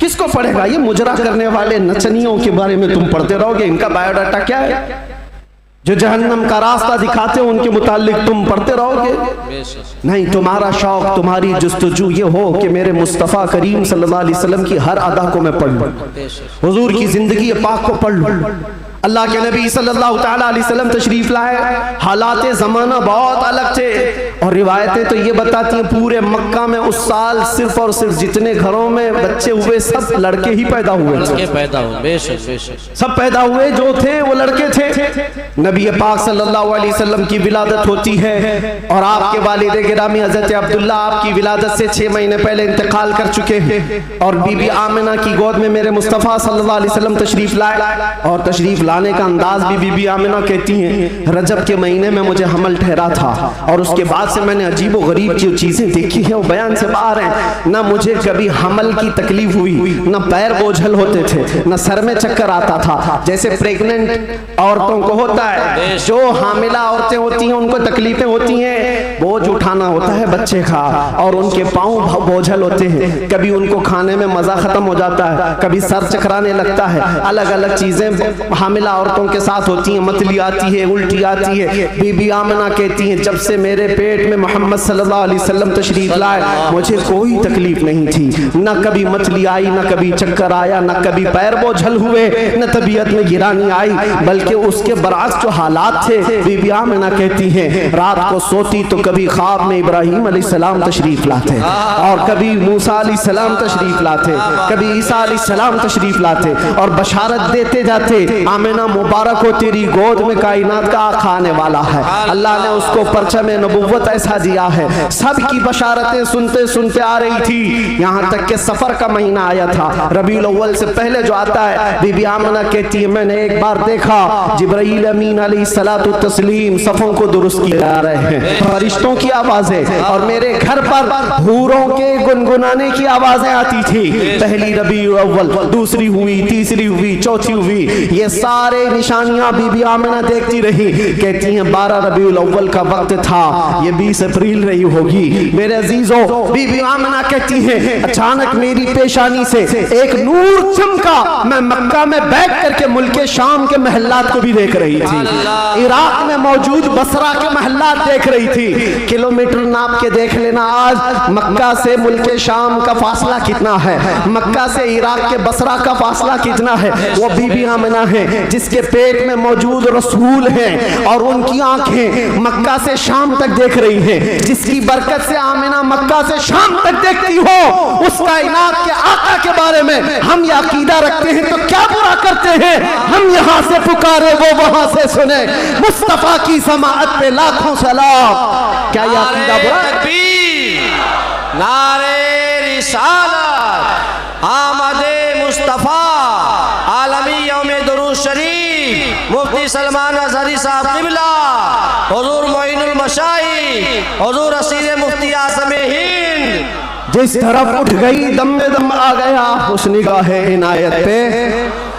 किसको पढ़ेगा? ये मुजरा करने वाले नचनियों के बारे में तुम पढ़ते रहोगे, इनका बायोडाटा क्या है? जो जहन्नम का रास्ता दिखाते हो उनके मुतालिक तुम पढ़ते रहोगे? नहीं, तुम्हारा शौक, तुम्हारी जुस्तजू ये हो कि मेरे मुस्तफ़ा करीम सल्लल्लाहु अलैहि वसल्लम की हर अदा को मैं पढ़ लूं, हुजूर की जिंदगी पाक को पढ़ लूं। अल्लाह के नबी सल्लल्लाहु ताला अलैहि वसल्लम तशरीफ लाए, हालात ज़माना बहुत अलग थे। और रिवायतें तो ये बताती हैं पूरे मक्का में उस साल सिर्फ और सिर्फ जितने घरों में बच्चे हुए सब लड़के ही पैदा हुए, लड़के पैदा हुए, बेशक बेशक सब पैदा हुए जो थे वो लड़के थे। नबी पाक सल्लल्लाहु अलैहि वसल्लम की विलादत होती है और आपके वालिद गिरामी हजरत अब्दुल्ला आपकी विलादत से 6 महीने पहले इंतकाल कर चुके हैं और बीबी आमिना की गोद में मेरे मुस्तफ़ा सल्लल्लाहु अलैहि वसल्लम तशरीफ लाए और तशरीफ लाने का अंदाज भी बीबी आमिना कहती हैं रजब के महीने में मुझे हमल ठहरा था और उसके बाद से मैंने अजीब व गरीब जो चीज़ें देखी हैं वो बयान से बाहर हैं। ना मुझे कभी हमल की तकलीफ हुई, ना पैर बोझल होते थे, ना सर में चक्कर आता था जैसे प्रेग्नेंट औरतों को होता है। जो हामिला औरतें होती हैं उनको तकलीफें होती हैं, बोझ उठाना होता है बच्चे का और उनके पाँव बोझल होते हैं, कभी उनको खाने में मज़ा ख़त्म हो जाता है, कभी सर चकराने लगता है, अलग अलग चीज़ें हामिला औरतों के साथ होती हैं, मतली आती है, उल्टी आती है। बीबी आमिना कहती हैं जब से मेरे पेट में मोहम्मद सल्लल्लाहु अलैहि वसल्लम तशरीफ लाए मुझे कोई तकलीफ नहीं थी, न कभी मतली आई, न कभी चक्कर आया, न कभी पैर बोझल हुए, न तबीयत में गिरानी आई, बल्कि उसके बरअक्स जो हालात थे बीबी आमिना कहती हैं रात को सोती तो कभी ख्वाब में इब्राहीम अलैहिस्सलाम तशरीफ लाते और कभी मूसा अलैहिस्सलाम तशरीफ लाते, कभी ईसा अलैहिस्सलाम तशरीफ लाते और बशारत देते जाते आमिना मुबारक हो तेरी गोद में कायनात का आका आने वाला है। अल्लाह ने उसको परचम नबुव्वत ऐसा दिया है। सबकी बशारतें सुनते सुनते आ रही थी, यहाँ तक के सफर का महीना आया था, रबीउल अव्वल से पहले जो आता है। बीबी आमिना कहती है मैंने एक बार देखा जिब्राईल अमीन अलैहिस्सलातु तस्लीम सफों को दुरुस्त किए जा रहे हैं, फरिश्तों की आवाजें और मेरे घर पर हूरों के गुनगुनाने की आवाजें आती थी। पहली रबीउल अव्वल, दूसरी हुई, तीसरी हुई, चौथी हुई, ये सारे निशानियां बीबी आमिना देखती रही। कहती हैं 12 रबीउल अव्वल का वक्त था, ये 20 अप्रैल रही होगी। मेरे अजीजों, बीबी आमिना कहती हैं अचानक मेरी पेशानी से एक नूर चमका, मैं मक्का में बैठ करके मुल्के शाम के महल्लात को भी देख रही थी, इराक में मौजूद बसरा के महल्लात देख रही थी। किलोमीटर नाप के देख लेना आज मक्का से मुल्के शाम का फासला कितना है, मक्का से इराक के बसरा का फासला कितना है। वो बीबी आमिना है जिसके पेट में मौजूद रसूल हैं और उनकी आंखें मक्का से शाम तक देख रही हैं, जिसकी बरकत से आमिना मक्का से शाम तक देखती हो। उस कायनात के आका के बारे में हम ये अकीदा रखते हैं तो क्या बुरा करते हैं। हम यहाँ से पुकारे वो वहां से सुने, मुस्तफा की समाअत पे लाखों सलाम। क्या ये अकीदा बुरा है? नारे रिसालत आमदे मुस्तफा आलमी यौमे दुरूद शरीफ मुफ्ती सलमान अज़हरी साहब क़िबला हुज़ूर मोइनुल मशाइख हुज़ूर असीर मुफ्ती आज़म हिंद जिस तरफ उठ गई दम में दम आ गया उस निगाह इनायत पे।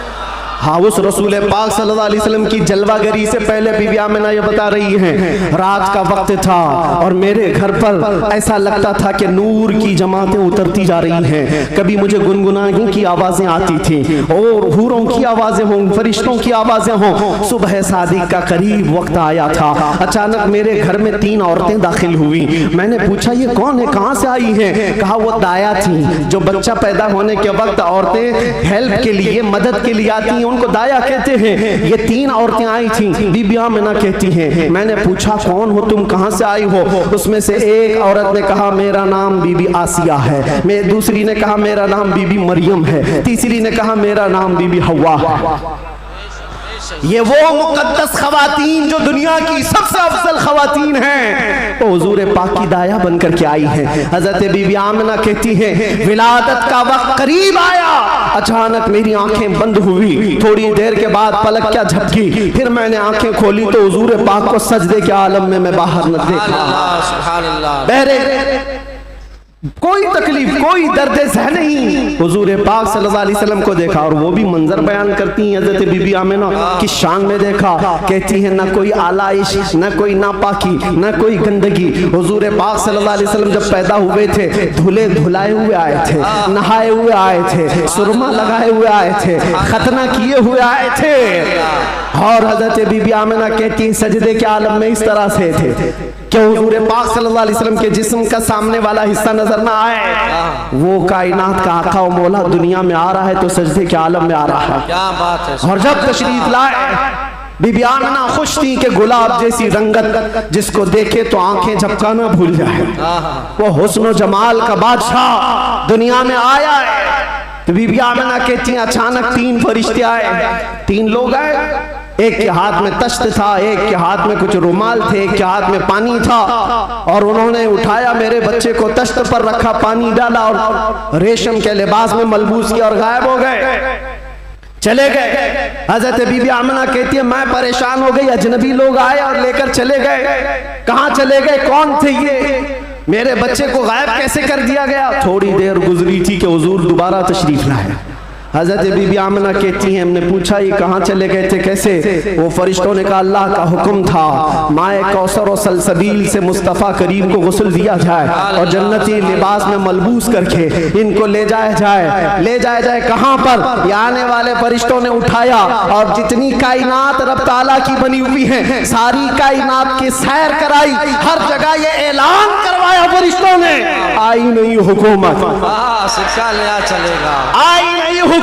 हाँ, उस रसूल पाक सल्लल्लाहु अलैहि वसल्लम की जलवागरी से पहले बीबी आमिना ये बता रही हैं रात का वक्त था और मेरे घर पर ऐसा लगता था कि नूर की जमातें उतरती जा रही हैं। कभी मुझे गुनगुनाने की आवाज़ें आती थी और हूरों की आवाज़ें हों, फरिश्तों की आवाज़ें हों। सुबह सादिक का करीब वक्त आया था, अचानक मेरे घर में 3 औरतें दाखिल हुई। मैंने पूछा ये कौन है, कहाँ से आई हैं? कहा वो दाया थी जो बच्चा पैदा होने के वक्त औरतें हेल्प के लिए, मदद के लिए आती हैं, उनको दाया कहते हैं। ये 3 औरतें आई थी। बीबी आमिना कहती हैं मैंने पूछा कौन हो तुम, कहां से आई हो? उसमें से एक औरत ने कहा मेरा नाम बीबी आसिया है, मैं दूसरी ने कहा मेरा नाम बीबी मरियम है, तीसरी ने कहा मेरा नाम बीबी हवा है। ये वो मुकद्दस खवातीन जो दुनिया की सबसे अफजल खवातीन हैं, तो हुजूर पाक की दाया बनकर के आई हैं। हजरत बीबी आमिना कहती हैं विलादत का वक्त करीब आया, अचानक मेरी आंखें बंद हुई, थोड़ी देर के बाद पलक क्या झपकी, फिर मैंने आंखें खोली तो हुजूर पाक को सजदे के आलम में मैं बाहर न देखा। बहरे कोई तकलीफ, कोई दर्द सह नहीं, हुजूर पाक सल्लल्लाहु अलैहि वसल्लम को देखा और वो भी मंजर बयान करती हैं हज़रत बीबी आमिना की शान में देखा। कहती है ना कोई आलाइश, ना कोई नापाकी, ना कोई गंदगी। हुजूर पाक सल्लल्लाहु अलैहि वसल्लम जब पैदा हुए थे धुले धुलाए हुए आए थे, नहाए हुए आए थे, सुरमा लगाए हुए आए थे, खतना किए हुए आए थे। और हज़रत बीबी आमिना कहती है सजदे के आलम में इस तरह से थे कि हुजूर पाक सल्लल्लाहु अलैहि वसल्लम के जिस्म का सामने वाला हिस्सा नजर ना आए। वो कायनात का आका और मौला दुनिया में आ रहा है तो सजदे के आलम में आ रहा है। क्या बात है। और जब तशरीफ लाए बीबी आमिना खुश थी कि गुलाब जैसी रंगत जिसको देखे तो आंखें झपकाना भूल जाए। वो हुस्न जमाल का बादशाह दुनिया में आया है। तो बीबी आमिना कहती हैं अचानक 3 फरिश्ते आए, 3 लोग आए। एक के हाथ में तश्त था, एक के हाथ में कुछ रुमाल थे, एक के हाथ में पानी था, और उन्होंने उठाया मेरे बच्चे को तश्त पर रखा, पानी डाला और रेशम के लिबास में मलबूस किया और गायब हो गए, चले गए। हजरत बीबी आमिना कहती है मैं परेशान हो गई, अजनबी लोग आए और लेकर चले गए। कहाँ चले गए, कौन थे ये, मेरे बच्चे को गायब कैसे कर दिया गया। थोड़ी देर गुजरी थी कि हुजूर दोबारा तशरीफ लाए। हजरत बीबी आमिना कहती हैं हमने पूछा ये कहाँ चले गए थे, कैसे। वो फरिश्तों ने कहा अल्लाह का हुक्म था माए कौसर और सलसबील से मुस्तफ़ा करीम को गुस्ल दिया जाए और जन्नती लिबास में मलबूस करके इनको ले जाया जाए। ले जाया जाए कहाँ पर, ये आने वाले फरिश्तों ने उठाया और जितनी कायनात रब ताला की बनी हुई है सारी कायनात की सैर कराई, हर जगह ये ऐलान करवाया फरिश्तों ने आई नहीं हुकूमत, सिक्का नया चलेगा, आई नहीं हुकूमत,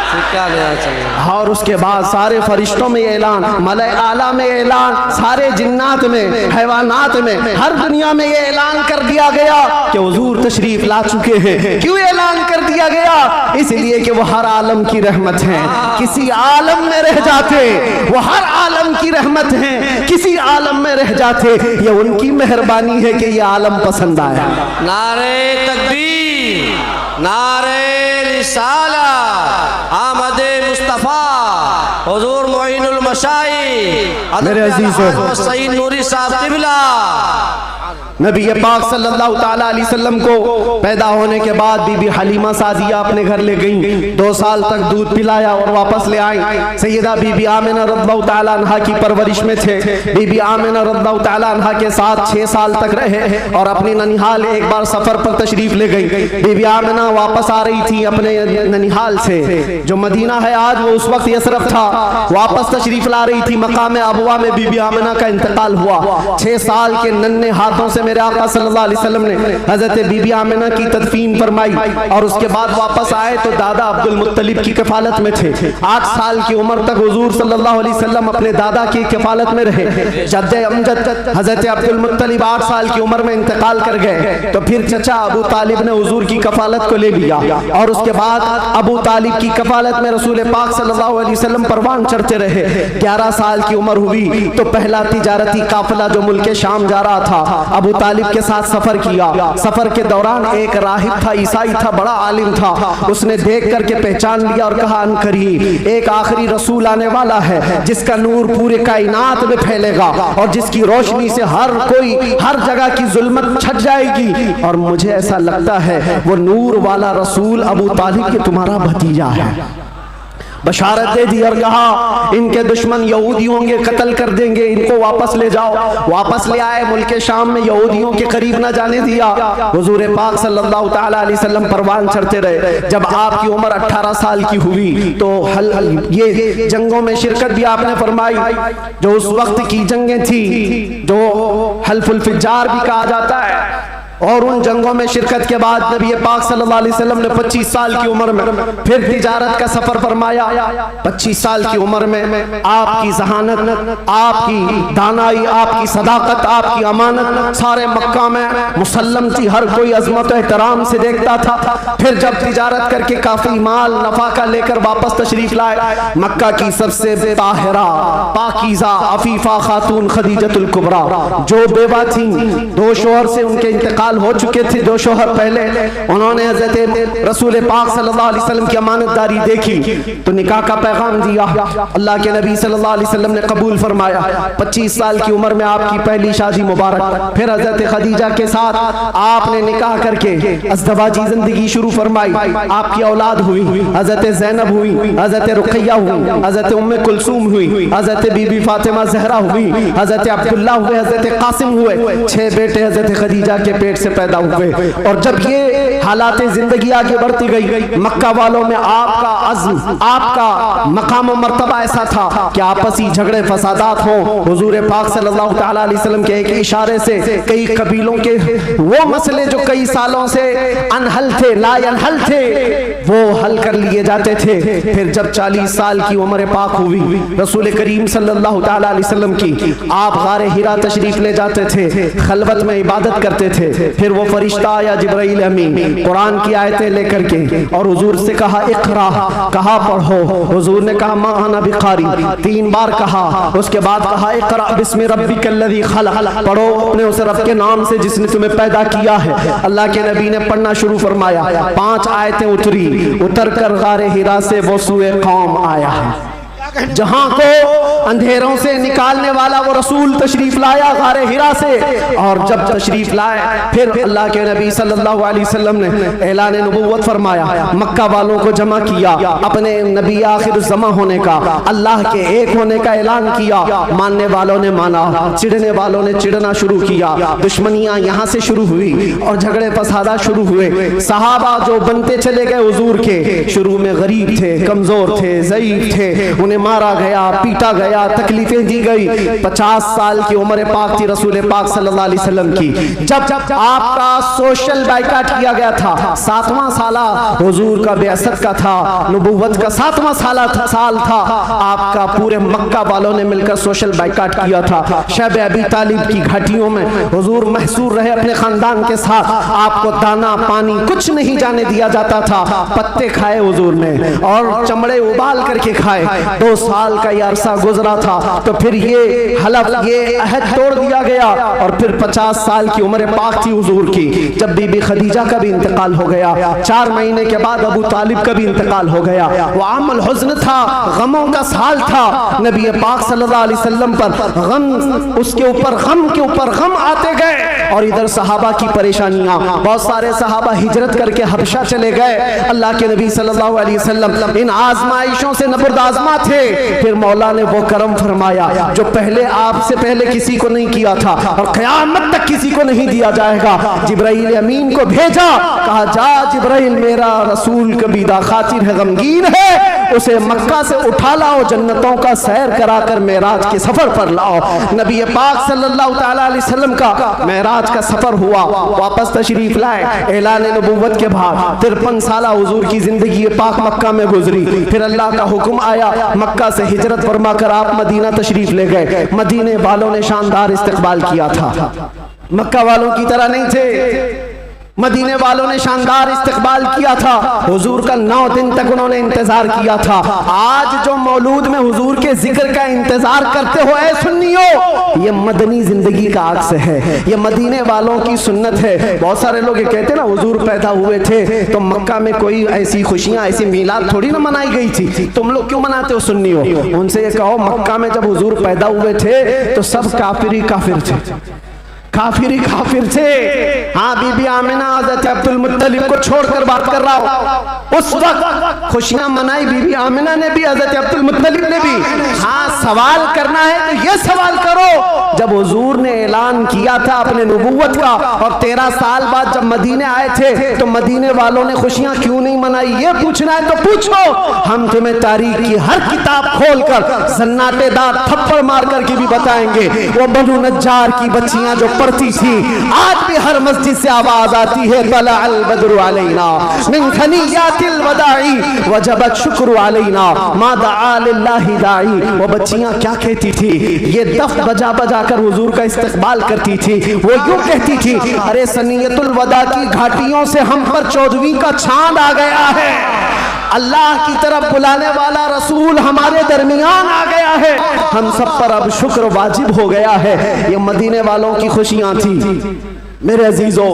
सिक्का नया चलेगा। और उसके बाद सारे फरिश्तों में ऐलान, मलाए आला में ऐलान, सारे जिन्नात में, हैवानात में, हर दुनिया में ये ऐलान कर दिया गया कि हुजूर तशरीफ ला चुके हैं। क्यों ऐलान कर दिया गया, इसलिए कि वो हर आलम की रहमत हैं। किसी आलम में रह जाते वो हर आलम की रहमत हैं, किसी आलम में रह जाते ये उनकी मेहरबानी है कि ये आलम पसंद आया। नारे तकबीर, नारे रिसालत, आमदे मुस्तफ़ा हुजूर मोइनुल मशाइख मेरे अजीज़ों, सईद नूरी साहब क़िबला नबी पाक सल्लल्लाहु ताला अलैहि वसल्लम को पैदा होने के बाद बीबी हलीमा सादिया अपने घर ले गईं। 2 साल तक दूध पिलाया और वापस ले आई। सैयदा बीबी आमिना रज़ियल्लाहु ताला अन्हा की परवरिश में थे। बीबी आमिना रज़ियल्लाहु ताला अन्हा के साथ 6 साल तक रहे और अपनी ननिहाल एक बार सफर पर तशरीफ ले गई। बीबी आमिना वापस आ रही थी अपने ननिहाल से, जो मदीना है आज वो उस वक्त यसरफ था, वापस तशरीफ ला रही थी। मकाम अबवा में बीबी आमिना का इंतकाल हुआ। 6 साल के नन्हे हाथों से मेरे आका सल्लल्लाहु अलैहि वसल्लम ने हजरत बीबी आमिना की तदफीन फरमाई और उसके बाद वापस आए तो दादा अब्दुल मुत्तलिब की कफालत में थे। 8 साल की उम्र तक हुजूर सल्लल्लाहु अलैहि वसल्लम अपने दादा की कफालत में रहे। जद्दे अमजद हजरत अब्दुल मुत्तलिब 8 साल की उम्र में इंतकाल कर गए तो फिर चचा अबू तालिब ने हुजूर की कफालत को ले लिया और उसके बाद अबू तालिब की कफालत में रसूल पाक सल्लल्लाहु अलैहि वसल्लम परवान चढ़ते रहे। 11 साल की उम्र हुई तो पहला तिजारती काफिला जो मुल्क शाम जा रहा था अबू तालिब के साथ सफर किया। सफर के दौरान एक राहिब था, ईसाई था, बड़ा आलिम था। उसने देख करके पहचान लिया और कहा अनकरीब एक आखिरी रसूल आने वाला है जिसका नूर पूरे कायनात में फैलेगा और जिसकी रोशनी से हर कोई हर जगह की जुल्मत छट जाएगी। और मुझे ऐसा लगता है वो नूर वाला रसूल अबू तालिब के तुम्हारा भतीजा है। बशारत दे दी और कहा इनके दुश्मन यहूदी होंगे, कत्ल कर देंगे, इनको वापस ले जाओ। वापस ले आए। मुल्क शाम में यहूदियों के करीब न जाने दिया। हुजूर पाक सल्लल्लाहु ताला अलैहि वसल्लम परवान चढ़ते रहे। जब आपकी उम्र 18 साल की हुई तो ये जंगों में शिरकत भी आपने फरमाई, जो उस वक्त की जंगें थी जो हल्फुल फिज्जार भी कहा जाता है। और उन जंगों में शिरकत के बाद नबी पाक सल्लल्लाहु अलैहि वसल्लम ने 25 साल की उम्र में फिर तिजारत का सफर फरमाया। 25 साल की उम्र में आपकी जहानत, आपकी दानाई, आपकी सदाकत, आपकी अमानत सारे मक्का में मुसल्लम थी। हर कोई अजमत एहतराम से देखता था। फिर जब तिजारत करके काफी माल नफाका लेकर वापस तशरीफ लाए, मक्का की सबसे ताहिरा पाकीज़ा अफीफा खातून खदीजतुल कुबरा जो बेवा थी, 2 शोहर से उनके इंतकाल हो चुके थे। 2 शोहर पहले उन्होंने हजरत रसूल पाक सल्लल्लाहु अलैहि वसल्लम की अमानतदारी देखी तो निकाह का पैगाम दिया। अल्लाह के नबी सल्लल्लाहु अलैहि वसल्लम ने कबूल फरमाया। 25 साल की उम्र में आपकी पहली शादी मुबारक। फिर हजरत खदीजा के साथ आपने निकाह करके अज़दवाजी जिंदगी शुरू फरमाई। आपकी औलाद हुई, हजरत ज़ैनब हुई, हजरत रुक़ैया हुई, हजरत उम्मे कुलसूम हुई, हजरत बीबी फातिमा ज़हरा हुई, हजरत अब्दुल्ला हुए, हजरत कासिम हुए। 6 बेटे हजरत खदीजा के पेट से पैदा हुए। और जब ये हालात जिंदगी आगे बढ़ती गई, मक्का वालों में आपका अज़्म, आपका मकाम मर्तबा ऐसा था कि आपसी झगड़े फसादात हो। हुजूर पाक सल्लल्लाहु तआला अलैहि वसल्लम के एक इशारे से कई कबीलों के वो मसले जो कई सालों से अनहल थे, ला अनहल थे, वो हल कर लिए जाते थे। फिर जब 40 साल की उम्र पाक हुई रसूल करीम सल्लल्लाहु तआला अलैहि वसल्लम की, आप गारे हिरा तशरीफ ले जाते थे, खलवत में इबादत करते थे। फिर वो फरिश्ता आया जिब्राइल अमीन कुरान की आयतें लेकर के, और हुजूर से कहा इक़रा, कहा पढ़ो। हुजूर ने कहा मा अना बिकारी, 3 बार कहा। उसके बाद कहा इक़रा बिस्मि रब्बिकल्लज़ी खलक़, पढ़ो अपने उस रब के नाम से जिसने तुम्हें पैदा किया है। अल्लाह के नबी ने पढ़ना शुरू फरमाया, 5 आयतें उतरी, उतर कर गारे हिरा से वो सूए कौम आया है, जहां को अंधेरों से निकालने वाला वो रसूल तशरीफ लाया गारे हिरा से। और जब तशरीफ लाए फिर अल्लाह के नबी सल्लल्लाहु अलैहि वसल्लम ने ऐलान नबुव्वत फरमाया, मक्का वालों को जमा किया, अपने नबी आखिर ज़मा होने का, अल्लाह के एक होने का ऐलान किया। मानने वालों ने माना, चिढ़ने वालों ने चिढ़ना शुरू किया। दुश्मनियां यहाँ से शुरू हुई और झगड़े फसादा शुरू हुए। सहाबा जो बनते चले गए हुजूर के, शुरू में गरीब थे, कमजोर थे, ज़ईफ थे, उन्हें मारा गया, पीटा गया, तकलीफें दी गई। 50 साल की उम्र पाक थी रसूल पाक सल्लल्लाहु अलैहि वसल्लम की, जब आपका सोशल बाइकाट किया गया था। 7वां साला हुजूर का बेअसत का था, नबुव्वत का 7वां साल था। आपका पूरे मक्का वालों ने मिलकर सोशल बाइकाट किया था। शब अबी तालिब की घाटियों में हुजूर महसूर रहे अपने खानदान के साथ। आपको दाना पानी कुछ नहीं जाने दिया जाता था। पत्ते खाए हुजूर ने और चमड़े उबाल करके खाए। 2 साल का ये अरसा गुजरा था, तो फिर ये हलफ, ये अहद तोड़ दिया गया। और फिर 50 साल की उम्र पाक थी हुजूर की, जब बीबी खदीजा का भी इंतकाल हो गया। 4 महीने के बाद अबू तालिब का भी इंतकाल हो गया। वो आमल हुज़्न था, गमों का साल था। नबी पाक सल्लल्लाहु अलैहि वसल्लम पर गम, उसके ऊपर गम के ऊपर गम आते गए। और इधर सहाबा की परेशानियां, बहुत सारे सहाबा हिजरत करके हबशा चले गए। अल्लाह के नबी सल्लल्लाहु अलैहि वसल्लम इन आजमाइशों से नबुर्दाज़मा थे। फिर मौला ने वो करम फरमाया जो पहले आपसे पहले किसी को नहीं किया था और क़यामत तक किसी को नहीं दिया जाएगा। जिब्राइल अमीन को भेजा, कहा जा जिब्राइल, मेरा रसूल कबीदा खातिर है, गमगीन है, उसे मक्का से उठा लाओ, जन्नतों का सैर कराकर मेराज के सफर पर लाओ। नबी पाक सल्लल्लाहु तआला अलैहि वसल्लम का मेराज का सफर हुआ, वापस तशरीफ लाए। ऐलान नबुव्वत के बाद 53 साल हुजूर की जिंदगी पाक मक्का में गुजरी। फिर अल्लाह का हुक्म आया, मक्का से हिजरत फरमा कर आप मदीना तशरीफ ले गए। मदीने वालों ने शानदार इस्तकबाल किया था, मक्का वालों की तरह नहीं थे। मदीने वालों ने शानदार इस्तकबाल किया था। हुजूर का 9 दिन तक उन्होंने इंतजार किया था। आज जो मौलूद में हुजूर के जिक्र का इंतजार करते हो ऐ सुन्नियों, ये मदनी जिंदगी का अक्स है, ये मदीने वालों की सुन्नत है। बहुत सारे लोग ये कहते हैं ना हुजूर पैदा हुए थे तो मक्का में कोई ऐसी खुशियां, ऐसी मीलाद थोड़ी ना मनाई गई थी, तुम लोग क्यों मनाते हो सुन्नियों? उनसे ये कहो मक्का में जब हुजूर पैदा हुए थे तो सब काफिर ही काफिर थे, काफिर ही काफिर थे। हाँ, बीबी आमिना हज़रत अब्दुल मुत्तलिब को छोड़कर बात कर रहा हूँ। उस वक्त खुशियां मनाई बीबी आमिना ने भी, हज़रत अब्दुल मुत्तलिब ने भी। हाँ, सवाल करना है तो ये सवाल करो, जब हुजूर ने ऐलान किया था अपने नबुव्वत का और 13 साल बाद जब मदीने आए थे तो मदीने वालों ने खुशियां क्यों नहीं मनाई? ये पूछना है तो पूछो, हम तुम्हें तारीख की हर किताब खोलकर सन्नाटेदार थप्पड़ मार करके भी बताएंगे। वो बनु नज्जार की बच्चियां जो पढ़ती थी, आज भी हर मस्जिद से आवाज आती है, तला अल बद्रु अलैना मिन खनियातिल वदाई वजबत शुक्र अलैना मा दआ लिल्लाहि दाई। वो बच्चियां क्या कहती थी? ये दफ बजा बजा कर हुजूर का इस्तकबाल करती थी। वो यूं कहती थी, अरे सनियतुल वदा की घाटियों से हम पर 14वीं का चांद आ गया है, अल्लाह की तरफ बुलाने वाला रसूल हमारे दरमियान आ गया है, हम सब पर अब शुक्र वाजिब हो गया है। ये मदीने वालों की खुशियां थी। मेरे अजीजों,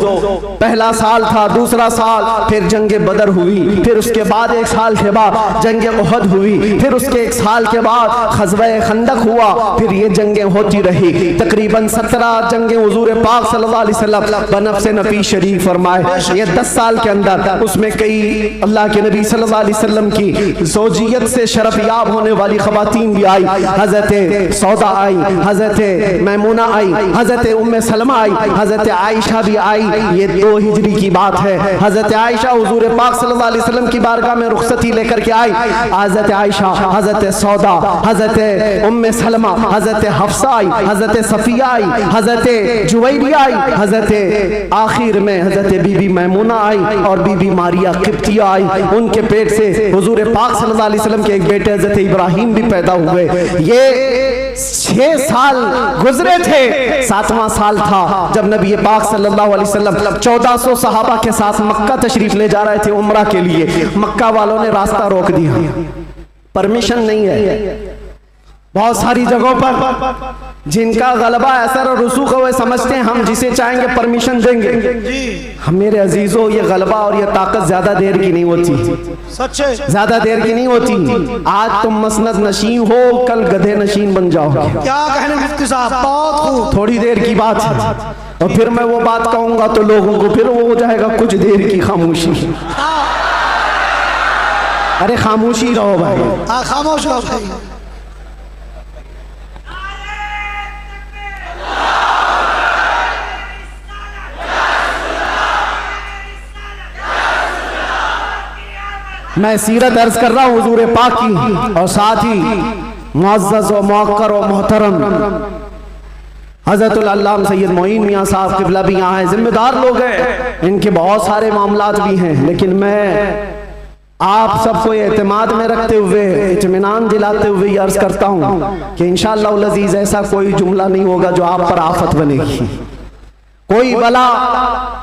पहला साल था, दूसरा साल, फिर जंगे बदर हुई, फिर उसके बाद 1 साल के बाद जंगे उहद हुई, फिर उसके 1 साल के बाद ग़ज़वा-ए खंदक हुआ, फिर ये जंगें होती रही। तकरीबन 17 जंगें हुजूर पाक सल्लल्लाहु अलैहि वसल्लम बनफ़्स नफ़ीस शरीफ फरमाए। ये 10 साल के अंदर उसमें कई अल्लाह के नबी सल्लल्लाहु अलैहि वसल्लम की ज़ौजियत से शरफ याब होने वाली ख़वातीन भी आई। हज़रत सौदा आई, हज़रत मैमूना आई, हज़रत उम्मे सलमा आई, हज़रत आयशा भी आई। ये 2 हिजरी की बात है। हजरत आयशा हुजूर पाक सल्लल्लाहु अलैहि वसल्लम की बारगाह में रुखसती लेकर के आई। हजरत आयशा, हजरत सौदा, हजरत उम्मे सलमा, हजरत हफ्सा आई, हजरत सफिया आई, हजरत जुवैरिया आई, हजरत आखिर में हजरत बीबी मैमूना आई और बीबी मारिया किप्तिया आई। उनके पेट से हुजूर पाक सल्लल्लाहु अलैहि वसल्लम के एक बेटे हजरत इब्राहिम भी पैदा हुए। ये 6 साल गुजरे थे। 7वां साल था जब नबी पाक सल्लल्लाहु अलैहि वसल्लम 1400 सहाबा के साथ मक्का तशरीफ ले जा रहे थे उम्रा के लिए। मक्का वालों ने रास्ता रोक दिया, परमिशन नहीं है। बहुत सारी जगहों पर जिनका गलबा असर और रसूख है, समझते हैं हम जिसे चाहेंगे परमिशन देंगे। हम मेरे अजीजों, ये गलबा और ये ताकत ज्यादा देर की नहीं होती, सच्चे ज्यादा देर की नहीं होती। आज तुम मसनद नशीन हो, कल गधे नशीन बन जाओगे। क्या कहने मुफ्ती साहब, बहुत खूब। थोड़ी देर की बात है और फिर मैं वो बात कहूंगा तो लोगों को फिर वो हो जाएगा कुछ देर की खामोशी। अरे खामोशी रहो भाई, खामोश रहो भाई। मैं सीरत अर्ज कर रहा हूँ हुजूर पाक की, और साथ ही मुअज़्ज़ज़ व मुअक्कर व मोहतरम हज़रतुल अल्लामा सैयद मोइन मियाँ साहब क़िबला भी यहाँ हैं। जिम्मेदार लोग हैं, इनके बहुत सारे मामलात भी हैं, लेकिन मैं आप सबको एतमाद में रखते हुए, इत्मीनान दिलाते हुए ये अर्ज करता हूँ कि इंशाअल्लाह अज़ीज़ ऐसा कोई जुमला नहीं होगा जो आप पर आफत बनेगी, कोई बला।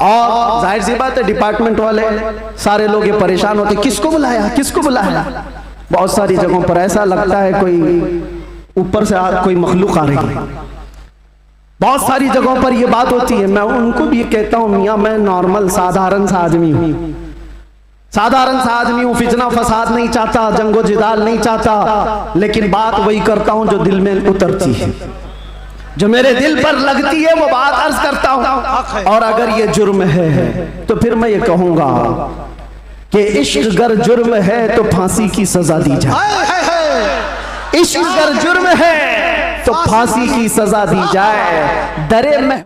और जाहिर सी बात है डिपार्टमेंट वाले सारे लोग ये परेशान होते, किसको बुलाया, किसको बुलाया। बहुत सारी जगहों पर ऐसा लगता है कोई ऊपर से कोई मखलूक आ रही है। बहुत सारी जगहों पर ये बात होती है। मैं उनको भी कहता हूँ, मियाँ मैं नॉर्मल साधारण सा आदमी हूँ, साधारण सा आदमी हूँ, फितना फसाद नहीं चाहता, जंगो जिदाल नहीं चाहता, लेकिन बात वही करता हूँ जो दिल में उतरती है, जो मेरे दिल पर लगती है वो बात अर्ज करता हूं। और अगर ये जुर्म है तो फिर मैं ये कहूंगा कि इश्क अगर जुर्म है तो फांसी की सजा दी जाए। इश्क अगर जुर्म है तो फांसी की सजा दी जाए। दरे में